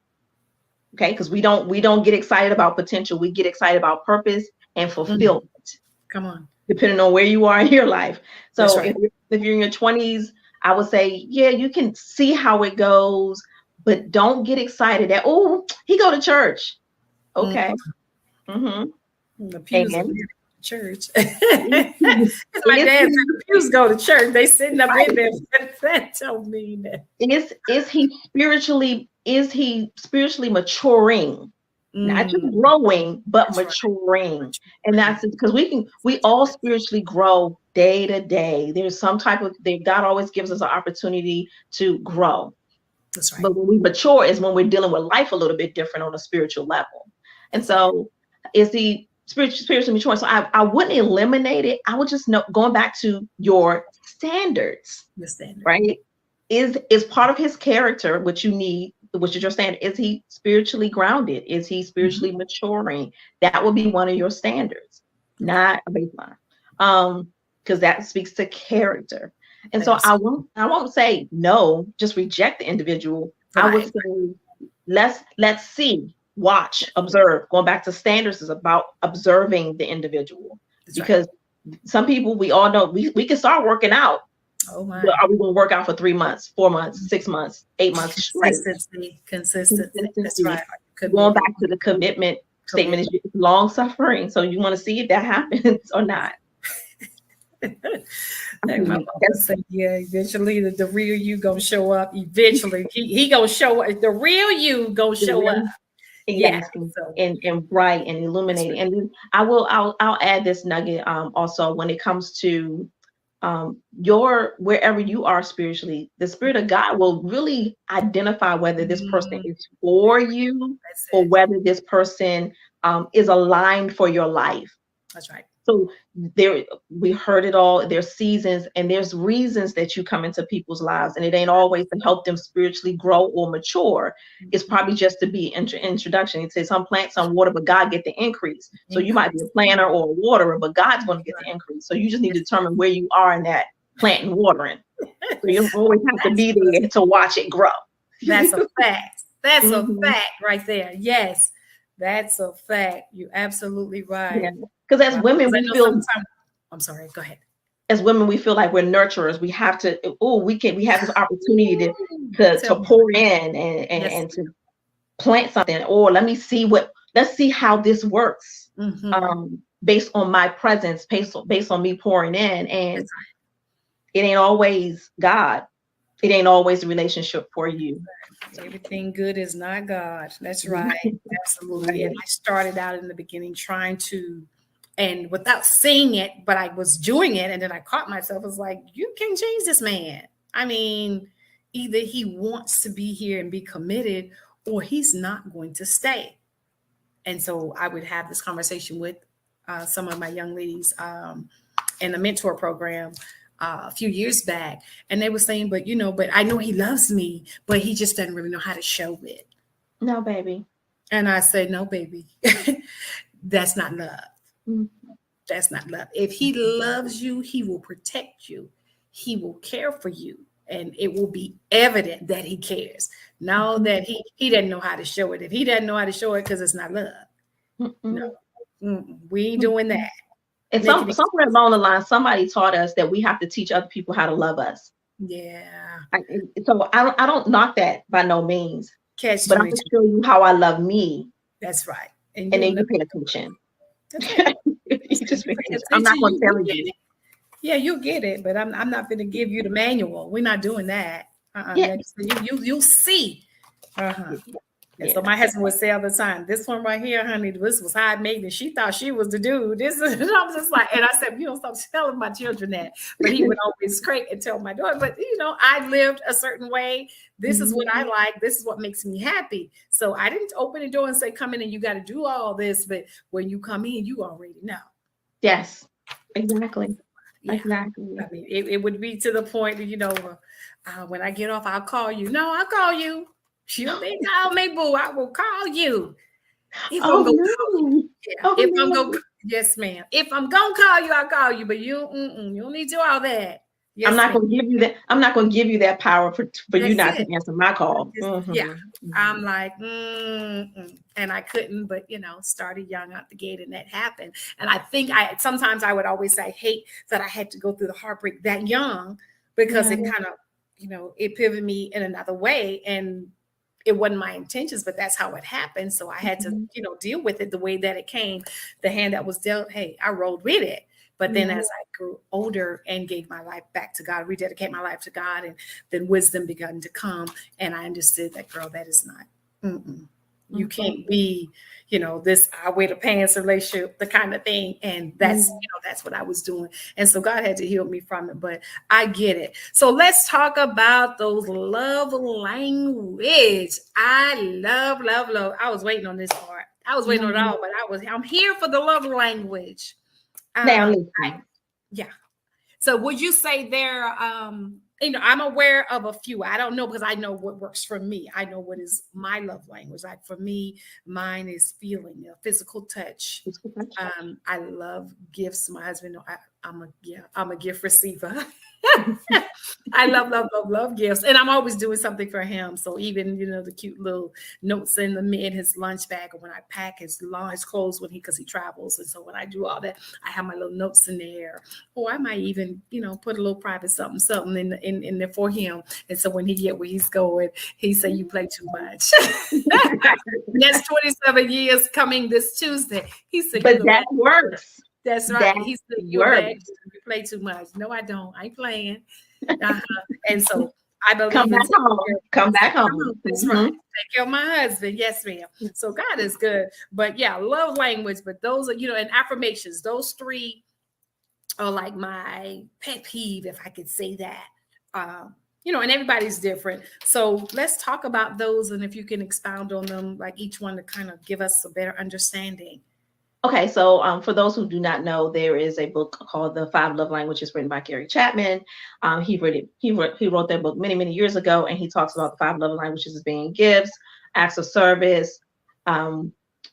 Speaker 3: Okay, because we don't get excited about potential. We get excited about purpose and fulfillment.
Speaker 2: Come on.
Speaker 3: Depending on where you are in your life. So
Speaker 2: right.
Speaker 3: if you're in your 20s, I would say, yeah, you can see how it goes, but don't get excited that, oh, he go to church. Okay.
Speaker 2: The pews are in church. My dad said the pews go to church. They sitting up in there. That don't mean that.
Speaker 3: Is he spiritually maturing? Not just growing, but maturing. Right. And that's because we all spiritually grow day to day. There's some type of thing. God always gives us an opportunity to grow.
Speaker 2: That's right.
Speaker 3: But when we mature is when we're dealing with life a little bit different on a spiritual level. And so is the spiritually maturing. So I wouldn't eliminate it. I would just know, going back to your standards.
Speaker 2: The standard.
Speaker 3: Right? Is part of his character what you need, which is your standard. Is he spiritually grounded? Is he spiritually maturing? That would be one of your standards, not a baseline. Because that speaks to character. And so I won't say no, just reject the individual. Right. I would say let's see, watch, observe. Going back to standards is about observing the individual. That's because some people, we all know we can start working out. Oh my. But are we going to work out for 3 months, 4 months, 6 months, 8 months?
Speaker 2: Consistency. That's right.
Speaker 3: Going back to the commitment statement is long suffering. So you want to see if that happens or not.
Speaker 2: Like my mom said, yeah, eventually the real you gonna show up. Eventually he gonna show up. The real you gonna show up.
Speaker 3: Yes, and bright and illuminating. And then I'll add this nugget also when it comes to wherever you are spiritually, the Spirit of God will really identify whether this person is for you or whether this person is aligned for your life.
Speaker 2: That's right.
Speaker 3: So we heard it all. There's seasons and there's reasons that you come into people's lives, and it ain't always to help them spiritually grow or mature. It's probably just to be introduction. It says some plant, some water, but God get the increase. So you might be a planter or a waterer, but God's going to get the increase. So you just need to determine where you are in that plant and watering. So you always have to be there to watch it grow.
Speaker 2: That's a fact. That's a fact right there. Yes, that's a fact. You're absolutely right.
Speaker 3: Yeah. Because as women, we feel.
Speaker 2: I'm sorry. Go ahead.
Speaker 3: as women, we feel like we're nurturers. We have to, we have this opportunity to
Speaker 2: Tell me.
Speaker 3: pour in
Speaker 2: Yes.
Speaker 3: and to plant something, or let's see how this works. Based on my presence, based on me pouring in. And it ain't always God. It ain't always a relationship for you.
Speaker 2: Everything good is not God. That's right. Absolutely. And I started out in the beginning trying to, and without saying it, but I was doing it. And then I caught myself. I was like, you can't change this man. I mean, either he wants to be here and be committed, or he's not going to stay. And so I would have this conversation with some of my young ladies in the mentor program a few years back, and they were saying, but I know he loves me, but he just doesn't really know how to show it.
Speaker 3: No, baby.
Speaker 2: And I said, no, baby, that's not love.
Speaker 3: Mm-hmm.
Speaker 2: That's not love. If he loves you, he will protect you. He will care for you. And it will be evident that he cares. Now that he doesn't know how to show it. If he doesn't know how to show it, because it's not love. No, we ain't doing that.
Speaker 3: And somewhere along the line, somebody taught us that we have to teach other people how to love us.
Speaker 2: Yeah.
Speaker 3: So I don't knock that by no means.
Speaker 2: But
Speaker 3: I'm going to show you how I love me.
Speaker 2: That's right.
Speaker 3: And then you pay attention. I'm not going to tell you.
Speaker 2: Yeah, you'll get it, but I'm not going to give you the manual. We're not doing that. Yeah. You'll see. And so my husband would say all the time, this one right here, honey, this was high maintenance. She thought she was the dude. This is, and I was just like, and I said, you don't stop telling my children that. But he would always scrape and tell my daughter, but I lived a certain way. This is what I like. This is what makes me happy. So I didn't open the door and say, come in and you got to do all this. But when you come in, you already know.
Speaker 3: Yes, exactly.
Speaker 2: Yeah.
Speaker 3: Exactly.
Speaker 2: I mean, it would be to the point that, when I get off, I'll call you. No, I'll call you. She'll be call me, boo. I will call you. If I'm gonna yes, ma'am. If I'm gonna call you, I'll call you. But you don't need to do all that. Yes,
Speaker 3: I'm not gonna give you that. I'm not gonna give you that power for you not to answer my call.
Speaker 2: Yeah, I'm like, and I couldn't, but started young out the gate, and that happened. And I think sometimes I would always say, I hate that I had to go through the heartbreak that young, because it kind of, it pivoted me in another way, and it wasn't my intentions, but that's how it happened. So I had to, deal with it the way that it came. The hand that was dealt, hey, I rolled with it. But then as I grew older and gave my life back to God, rededicate my life to God, and then wisdom began to come. And I understood that, girl, that is not, you can't be, this I wear the pants relationship, the kind of thing. And that's, that's what I was doing. And so God had to heal me from it, but I get it. So let's talk about those love language. I love. I was waiting on this part. I was waiting on it all, but I'm here for the love language. Yeah. So would you say there, I'm aware of a few. I don't know, because I know what works for me. I know what is my love language. Like for me, mine is feeling, physical touch. I love gifts. My husband, I'm a gift receiver. I love gifts, and I'm always doing something for him. So even the cute little notes in his lunch bag, or when I pack his clothes because he travels, and so when I do all that, I have my little notes in there. Or I might even put a little private something in there for him. And so when he get where he's going, he say, "You play too much." That's 27 years coming this Tuesday. He said,
Speaker 3: "But that works."
Speaker 2: That's right. He said, you play too much. No, I don't. I ain't playing. And so I believe
Speaker 3: come back home.
Speaker 2: That's right. Take care of my husband. Yes, ma'am. So God is good. But yeah, love language. But those are, and affirmations, those three are like my pet peeve, if I could say that. And everybody's different. So let's talk about those. And if you can expound on them, like each one, to kind of give us a better understanding.
Speaker 3: Okay, so for those who do not know, there is a book called The 5 Love Languages, written by Gary Chapman. He wrote that book many, many years ago, and he talks about the 5 love languages as being gifts, acts of service,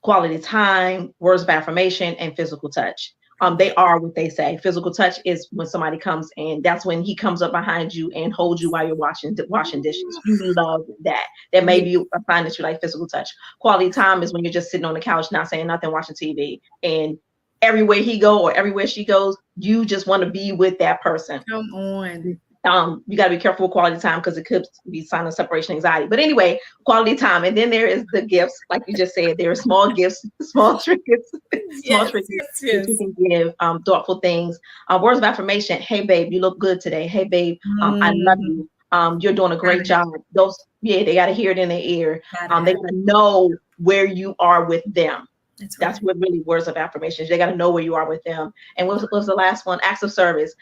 Speaker 3: quality time, words of affirmation, and physical touch. They are what they say. Physical touch is when somebody comes in. That's when he comes up behind you and holds you while you're washing dishes. You love that. That may be a sign that you like physical touch. Quality time is when you're just sitting on the couch, not saying nothing, watching TV, and everywhere he go or everywhere she goes, you just want to be with that person.
Speaker 2: Come on.
Speaker 3: You got to be careful with quality time because it could be sign of separation anxiety. But anyway, quality time. And then there is the gifts, like you just said. There are small gifts, small trinkets, small trinkets that you can give, thoughtful things. Words of affirmation. Hey, babe, you look good today. Hey, babe, I love you. You're doing a great job. Those, they got to hear it in their ear. They got to know where you are with them. That's what really words of affirmations. They got to know where you are with them. And what was the last one? Acts of service.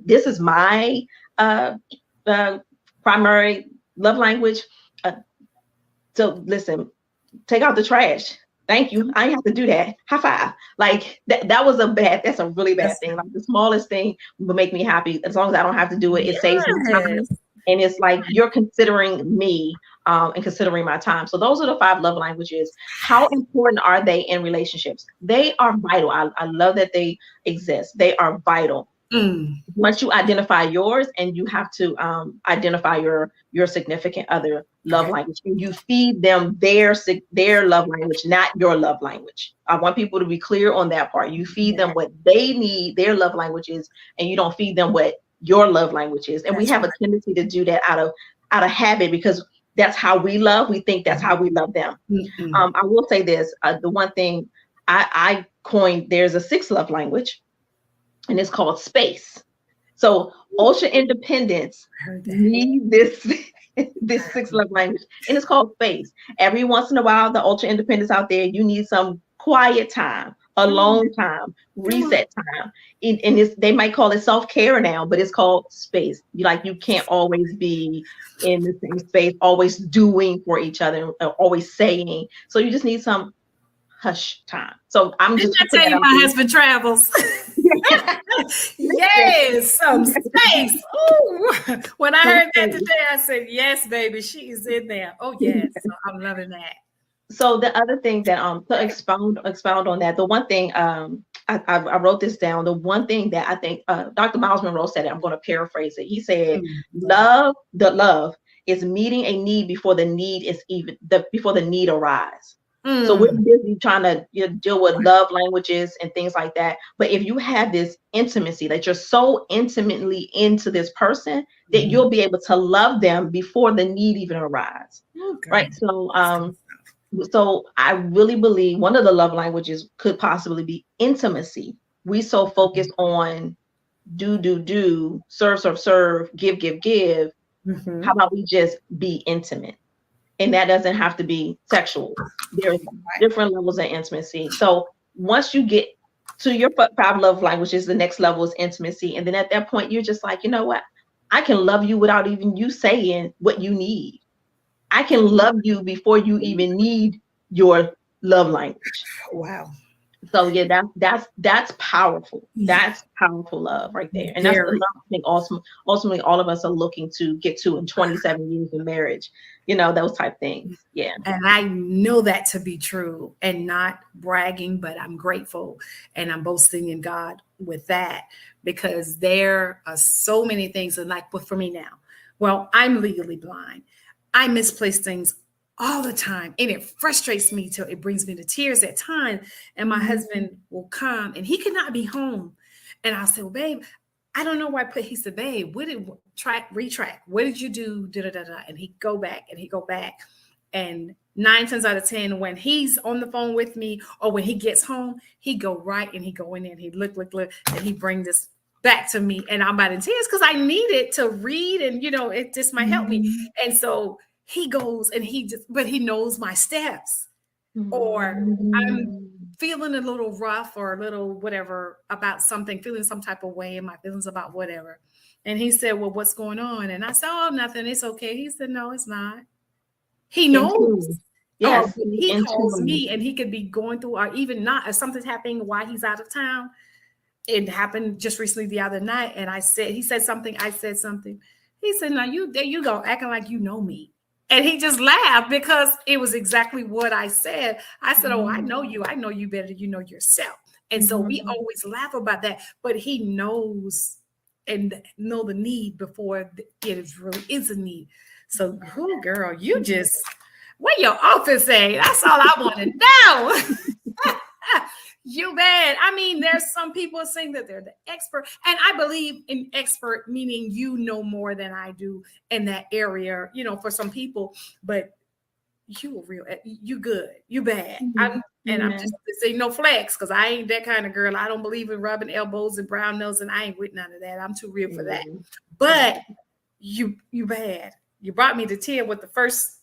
Speaker 3: This is my primary love language. So listen, take out the trash. Thank you. I ain't have to do that. High five. Like that's a really bad thing. Like the smallest thing will make me happy. As long as I don't have to do it, it saves me time. And it's like you're considering me and considering my time. So those are the 5 love languages. How important are they in relationships? They are vital. I love that they exist. They are vital. Once you identify yours, and you have to identify your significant other love language, and you feed them their love language, not your love language. I want people to be clear on that part. You feed them what they need, their love languages, and you don't feed them what your love language is. And we have a tendency to do that out of habit, because that's how we love. We think that's how we love them. I will say this, the one thing I coined, there's a 6th love language, and it's called space. So ultra independence need this 6th love language, and it's called space. Every once in a while, the ultra independents out there, you need some quiet time, alone time, reset time. And they might call it self-care now, but it's called space. You can't always be in the same space, always doing for each other, always saying. So you just need some hush time. So I'm just
Speaker 2: tell you, my husband travels. Yes, some space. Ooh. When I heard that today, I said, yes, baby, she is in there. Oh, yes. So I'm loving that.
Speaker 3: So the other thing that to expound on that, the one thing I wrote this down. The one thing that I think Dr. Miles Monroe said it. I'm going to paraphrase it. He said, "Love is meeting a need before the need arises." So we're busy trying to deal with love languages and things like that. But if you have this intimacy, that you're so intimately into this person, that you'll be able to love them before the need even arises. Okay. Right. So I really believe one of the love languages could possibly be intimacy. We so focus on do, serve, give. How about we just be intimate? And that doesn't have to be sexual. There's different levels of intimacy. So once you get to your 5 love languages, the next level is intimacy. And then at that point, you're just like, you know what? I can love you without even you saying what you need. I can love you before you even need your love language.
Speaker 2: Wow.
Speaker 3: So yeah, that's powerful. That's powerful love right there. And that's what I think ultimately all of us are looking to get to in 27 years of marriage, those type things. Yeah.
Speaker 2: And I know that to be true, and not bragging, but I'm grateful and I'm boasting in God with that, because there are so many things. And like for me now, well, I'm legally blind. I misplace things all the time, and it frustrates me till it brings me to tears at times. And my husband will come, and he cannot be home, and I'll say, "Well, babe, I don't know why." He said, "Babe, retract. What did you do?" And he go back, and 9 times out of 10, when he's on the phone with me, or when he gets home, he go right and he go in there and he look, and he bring this back to me, and I'm about in tears because I need it to read, and it just might help me. And so he goes and but he knows my steps, or I'm feeling a little rough or a little whatever about something, feeling some type of way in my feelings about whatever. And he said, "Well, what's going on?" And I said, "Oh, nothing. It's okay." He said, "No, it's not." He knows. Yes, he calls me, and he could be going through, or even not, if something's happening while he's out of town. It happened just recently the other night, and he said something, I said something. He said, "Now there you go, acting like you know me." And he just laughed because it was exactly what I said. I said, "Oh, I know you better than you know yourself." And so we always laugh about that, but he knows and know the need before it really is a need. So, girl, you just, where your office at? That's all I want to know. You bet. I mean, there's some people saying that they're the expert, and I believe in expert meaning you know more than I do in that area. You know, for some people, but you were real. You good. You bad. I'm just saying no flex because I ain't that kind of girl. I don't believe in rubbing elbows and brown nose, and I ain't with none of that. I'm too real for that. But you bad. You brought me to 10 with the first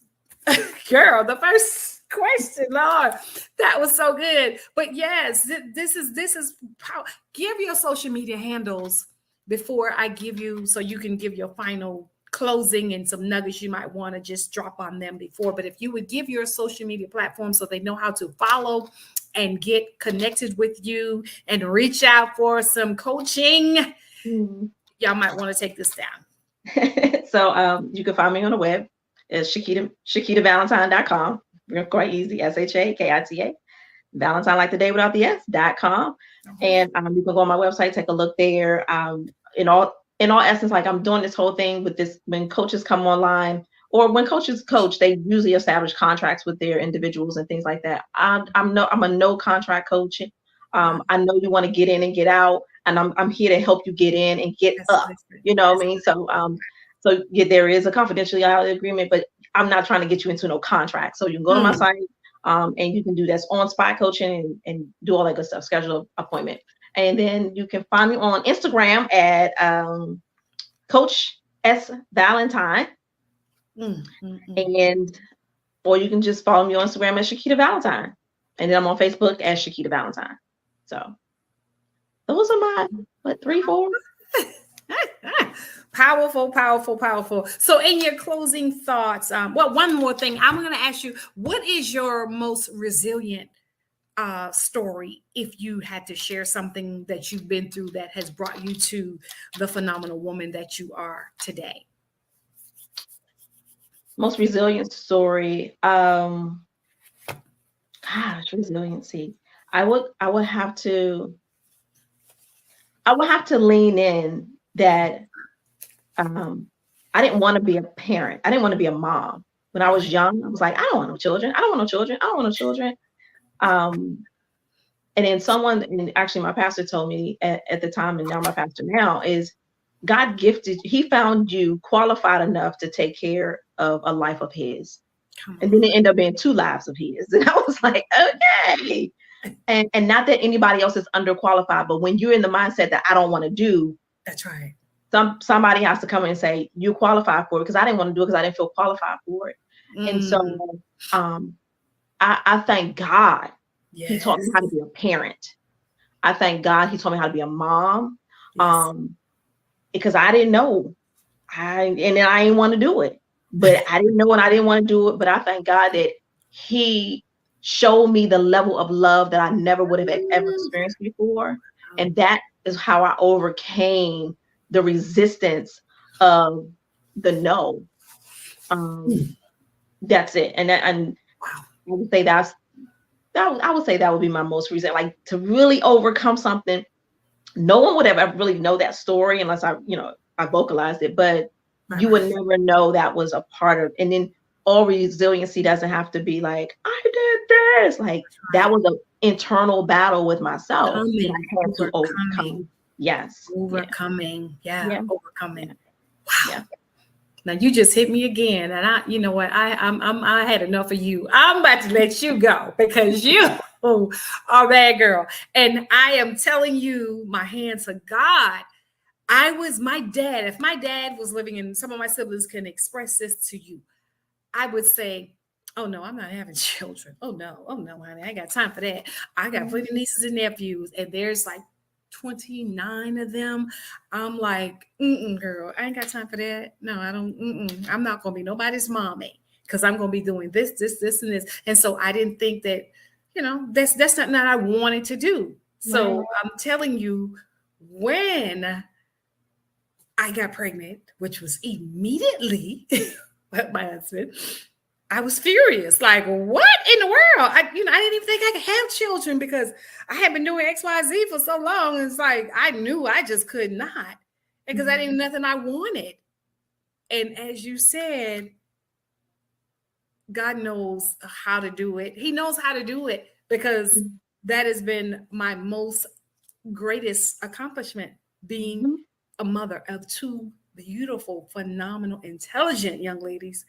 Speaker 2: girl, the first question, Lord. That was so good. But yes, this is how give your social media handles before I give you so you can give your final closing and some nuggets you might want to just drop on them before. But if you would give your social media platform so they know how to follow and get connected with you and reach out for some coaching, y'all might want to take this down.
Speaker 3: So you can find me on the web. It's ShakitaValentine.com. Quite easy. SHAKITA. Valentine, like the day without the S.com. And you can go on my website, take a look there. In all essence, like I'm doing this whole thing with this when coaches come online or when coaches coach, they usually establish contracts with their individuals and things like that. I'm a no contract coach. I know you want to get in and get out, and I'm here to help you get in and get up. You know what I mean? So yeah, there is a confidentiality agreement, but I'm not trying to get you into no contract. So you can go to my site, and you can do this on-spot coaching and do all that good stuff, schedule an appointment. And then you can find me on Instagram at Coach S Valentine. And or you can just follow me on Instagram at Shakita Valentine. And then I'm on Facebook as Shakita Valentine. So those are my 3, 4.
Speaker 2: Powerful. So in your closing thoughts, one more thing. I'm going to ask you, what is your most resilient story if you had to share something that you've been through that has brought you to the phenomenal woman that you are today?
Speaker 3: Most resilient story. Resiliency. I would have to lean in that I didn't want to be a parent. I didn't want to be a mom. When I was young, I was like, I don't want no children. And then and actually my pastor told me at the time, and now my pastor now, is God gifted, he found you qualified enough to take care of a life of his. And then it ended up being 2 lives of his. And I was like, okay. And not that anybody else is underqualified, but when you're in the mindset that I don't want to do,
Speaker 2: that's right.
Speaker 3: Somebody has to come in and say, you qualify for it, because I didn't want to do it because I didn't feel qualified for it. And so I thank God. Yes. He taught me how to be a parent. I thank God he taught me how to be a mom. Yes. Because I didn't know. I didn't want to do it. But I didn't know and I didn't want to do it. But I thank God that he showed me the level of love that I never would have ever experienced before. And that is how I overcame the resistance of the no. That's it. And I would say I would say that would be my most recent, like to really overcome something. No one would ever really know that story unless I vocalized it, but you would never know that was a part of. And then all resiliency doesn't have to be like, I did this. Like that was an internal battle with myself that I had to overcome. Yes.
Speaker 2: Overcoming. Yeah. Overcoming. Wow. Yeah. Now you just hit me again, and you know what? I had enough of you. I'm about to let you go because you are that girl, and I am telling you, my hands to God. My dad. If my dad was living, and some of my siblings can express this to you, I would say, "Oh no, I'm not having children. Oh no, honey, I ain't got time for that. I got plenty of nieces and nephews, and there's like 29 of them." I'm like, girl, I ain't got time for that. No, I don't. I'm not gonna be nobody's mommy because I'm gonna be doing this, and this. And so I didn't think that, that's not what I wanted to do. So I'm telling you, when I got pregnant, which was immediately with my husband, I was furious. Like, what in the world? I didn't even think I could have children because I had been doing XYZ for so long. It's like, I knew I just could not because I didn't know nothing I wanted. And as you said, God knows how to do it. He knows how to do it because that has been my most greatest accomplishment, being
Speaker 3: Mhm.
Speaker 2: a mother of two beautiful, phenomenal, intelligent young ladies.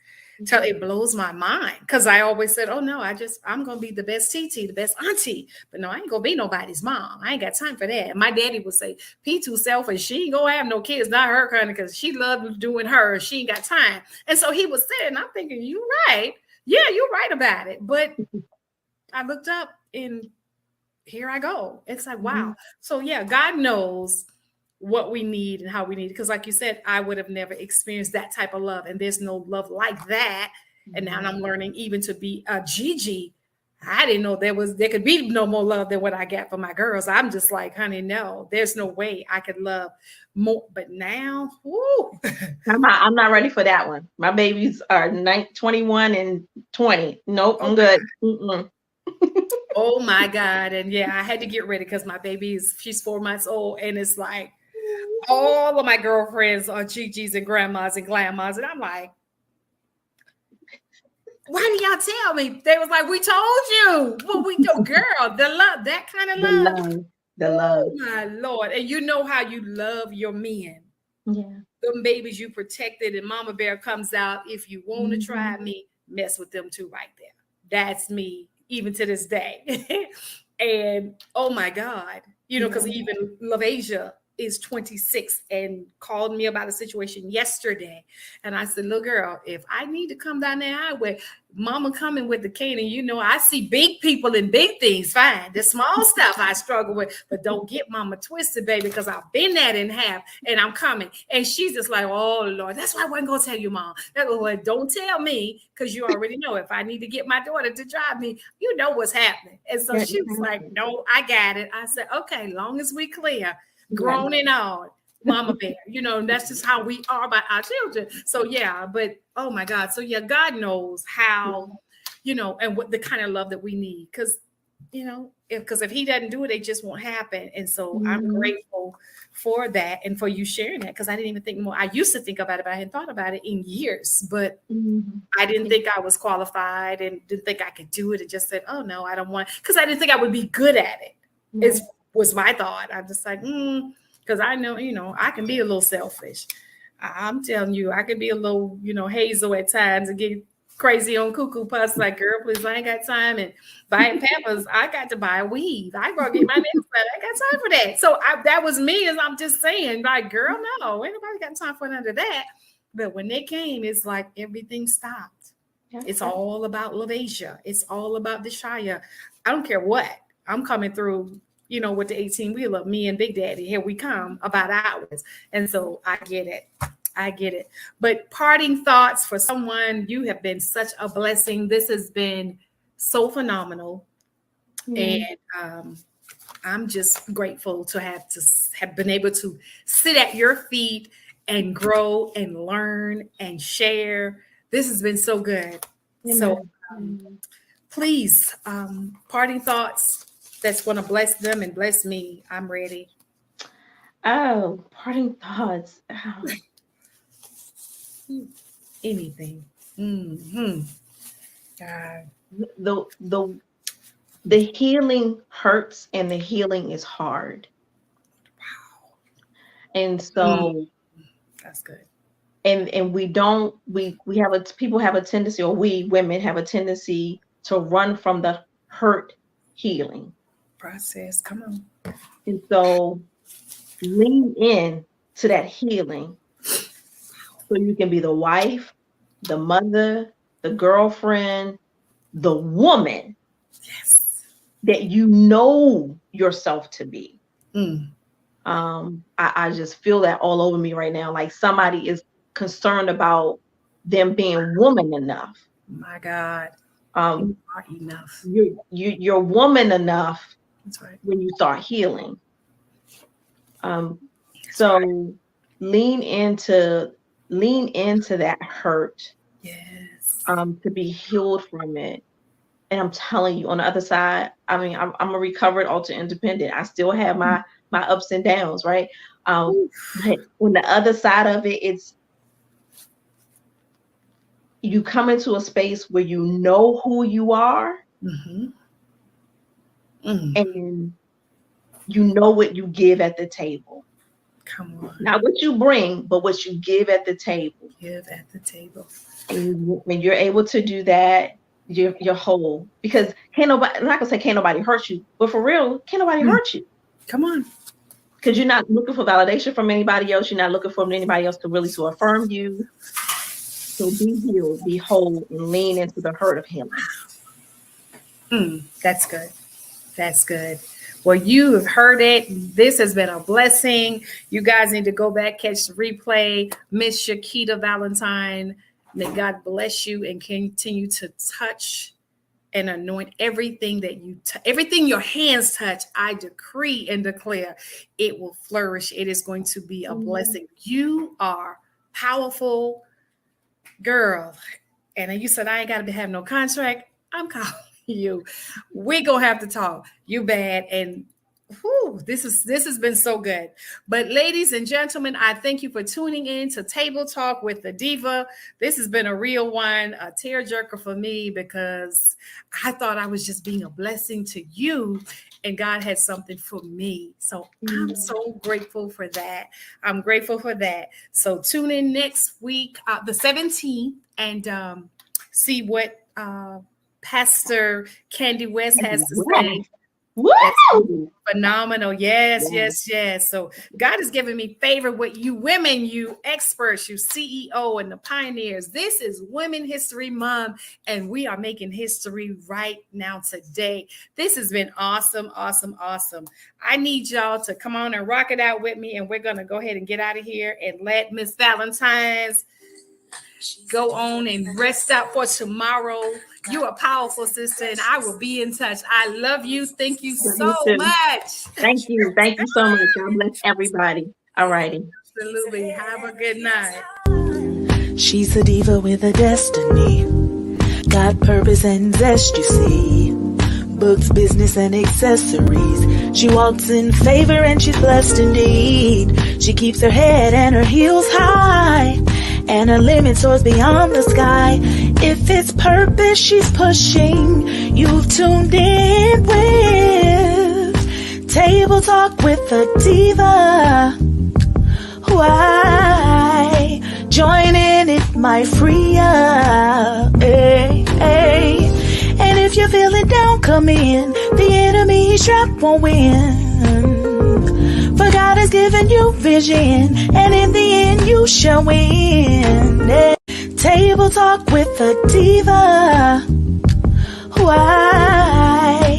Speaker 2: Till
Speaker 3: Mhm.
Speaker 2: it blows my mind, because I always said, "Oh no, I'm gonna be the best TT, the best auntie." But no, I ain't gonna be nobody's mom. I ain't got time for that. My daddy would say, "P too selfish. She ain't gonna have no kids, not her kind of, because she loved doing her. She ain't got time." And so he was saying, I'm thinking, "You right? Yeah, you're right about it." But I looked up and here I go. It's like, wow.
Speaker 3: Mhm.
Speaker 2: So yeah, God knows what we need and how we need it. Because like you said, I would have never experienced that type of love. And there's no love like that. And now
Speaker 3: Mhm.
Speaker 2: I'm learning even to be a Gigi. I didn't know there could be no more love than what I got for my girls. I'm just like, honey, no, there's no way I could love more. But now, whoo,
Speaker 3: I'm not ready for that one. My babies are 21 and 20. Nope,
Speaker 2: oh
Speaker 3: I'm
Speaker 2: my
Speaker 3: good.
Speaker 2: God.
Speaker 3: Mm-mm.
Speaker 2: Oh my God. And yeah, I had to get ready because my she's 4 months old. And it's like, all of my girlfriends are Gigi's and grandmas and grandmas. And I'm like, why do y'all tell me? They was like, we told you what we do, girl. The love, that kind of
Speaker 3: The
Speaker 2: love.
Speaker 3: love, the
Speaker 2: Oh
Speaker 3: love.
Speaker 2: my Lord. And you know how you love your men.
Speaker 3: Yeah.
Speaker 2: Them babies you protected, and Mama Bear comes out. If you want to try
Speaker 3: Mhm.
Speaker 2: me, mess with them too right there. That's me, even to this day. And oh my God, because
Speaker 3: Yeah.
Speaker 2: even LaVasia is 26 and called me about a situation yesterday. And I said, "Little girl, if I need to come down that highway, Mama coming with the cane, and I see big people and big things, fine. The small stuff I struggle with, but don't get Mama twisted, baby, because I've been that in half and I'm coming." And she's just like, "Oh Lord, that's why I wasn't gonna tell you, Mom. That was like, don't tell me, because you already know if I need to get my daughter to drive me, you know what's happening." And so
Speaker 3: Yeah.
Speaker 2: she was like, "No, I got it." I said, "Okay, long as we clear,
Speaker 3: Yeah.
Speaker 2: grown and all." Mama Bear, and that's just how we are by our children. So yeah, but oh my God. So yeah, God knows how, and what the kind of love that we need. Because, if he doesn't do it, it just won't happen. And so I'm
Speaker 3: Mhm.
Speaker 2: grateful for that and for you sharing that, because I didn't even think more. I used to think about it, but I hadn't thought about it in years. But
Speaker 3: Mhm.
Speaker 2: I didn't
Speaker 3: Yeah.
Speaker 2: think I was qualified and didn't think I could do it, and just said, "Oh no, I don't want," because I didn't think I would be good at it. Is
Speaker 3: Right.
Speaker 2: was my thought. I'm just like, because I know, I can be a little selfish. I'm telling you, I can be a little, hazel at times and get crazy on cuckoo puffs. Like, girl, please, I ain't got time. And buying Pampers, I got to buy a weave. I go get my nails done. I got time for that. So that was me, as I'm just saying, like, girl, no, ain't nobody got time for none of that. But when they came, it's like everything stopped.
Speaker 3: Yeah.
Speaker 2: It's
Speaker 3: Yeah.
Speaker 2: all about LaVasia. It's all about the Shire. I don't care what. I'm coming through, with the 18 wheeler, me and Big Daddy. Here we come, about ours. And so I get it. I get it. But parting thoughts for someone, you have been such a blessing. This has been so phenomenal. And
Speaker 3: Yeah.
Speaker 2: um, I'm just grateful to have been able to sit at your feet and grow and learn and share. This has been so good. So
Speaker 3: Amen. Amen.
Speaker 2: please, parting thoughts that's going to bless them and bless me. I'm ready.
Speaker 3: Oh, parting thoughts.
Speaker 2: Anything. Hmm. God.
Speaker 3: The the the healing hurts and the healing is hard. And
Speaker 2: Mm,
Speaker 3: so
Speaker 2: that's good.
Speaker 3: and we don't we have a people have a tendency, or we women have a tendency to run from the hurt healing.
Speaker 2: Process. Come on.
Speaker 3: And so lean in to that healing so you can be the wife, the mother, the girlfriend, the woman
Speaker 2: Yes.
Speaker 3: that you know yourself to be.
Speaker 2: Mm,
Speaker 3: I just feel that all over me right now. Like somebody is concerned about them being woman enough.
Speaker 2: my God. You
Speaker 3: Um,
Speaker 2: are enough.
Speaker 3: you're woman enough
Speaker 2: That's right.
Speaker 3: when you start healing. Um,
Speaker 2: That's right.
Speaker 3: so lean into lean into that hurt,
Speaker 2: Yes.
Speaker 3: to be healed from it. And I'm telling you, on the other side, I mean, I'm a recovered ultra independent. I still have my ups and downs, right?
Speaker 2: Ooh.
Speaker 3: But on the other side of it, it's you come into a space where you know who you are,
Speaker 2: Mm-hmm.
Speaker 3: And you know what you give at the table.
Speaker 2: Come on.
Speaker 3: Not what you bring, but what you give at the table.
Speaker 2: Give at the table.
Speaker 3: And when you're able to do that, you're whole. Because can't nobody, I'm not gonna say can't nobody hurt you, but for real, can't nobody hurt you.
Speaker 2: Come on.
Speaker 3: Because you're not looking for validation from anybody else. You're not looking for anybody else to affirm you. So be healed, be whole, and lean into the hurt of healing.
Speaker 2: That's good. That's good. Well, you have heard it. This has been a blessing. You guys need to go back, catch the replay. Miss Shakita Valentine, may God bless you and continue to touch and anoint everything that everything your hands touch. I decree and declare it will flourish. It is going to be a blessing. You are powerful, girl. And you said I ain't got to have no contract. I'm calling you. We're gonna have to talk. You bad. And this has been so good. But ladies and gentlemen, I thank you for tuning in to Table Talk with the Diva. This has been a real one, a tearjerker for me, because I thought I was just being a blessing to you, and God had something for me. So I'm so grateful for that. I'm grateful for that. So tune in next week, the 17th, and see what Pastor Candy West has to say.
Speaker 3: Woo!
Speaker 2: Phenomenal. Yes. So God has given me favor with you women, you experts, you CEO and the pioneers. This is Women History Month, and we are making history right now today. This has been awesome. I need y'all to come on and rock it out with me, and we're going to go ahead and get out of here and let Miss Valentine's go on and rest out for tomorrow. You're a powerful sister, and I will be in touch. I love you. Thank you so much.
Speaker 3: Thank you. Thank you so much. God bless everybody. All righty.
Speaker 2: Absolutely. Have a good night.
Speaker 1: She's a diva with a destiny. Got purpose and zest, you see. Books, business, and accessories. She walks in favor and she's blessed indeed. She keeps her head and her heels high, and her limit soars beyond the sky. If it's purpose she's pushing, you've tuned in with Table Talk with the Diva. Why? Join in, it might free ya. Hey, hey. And if you're feeling down, come in. The enemy he's trapped won't win. For God has given you vision, and in the end you shall win. Table Talk with the Diva. Why?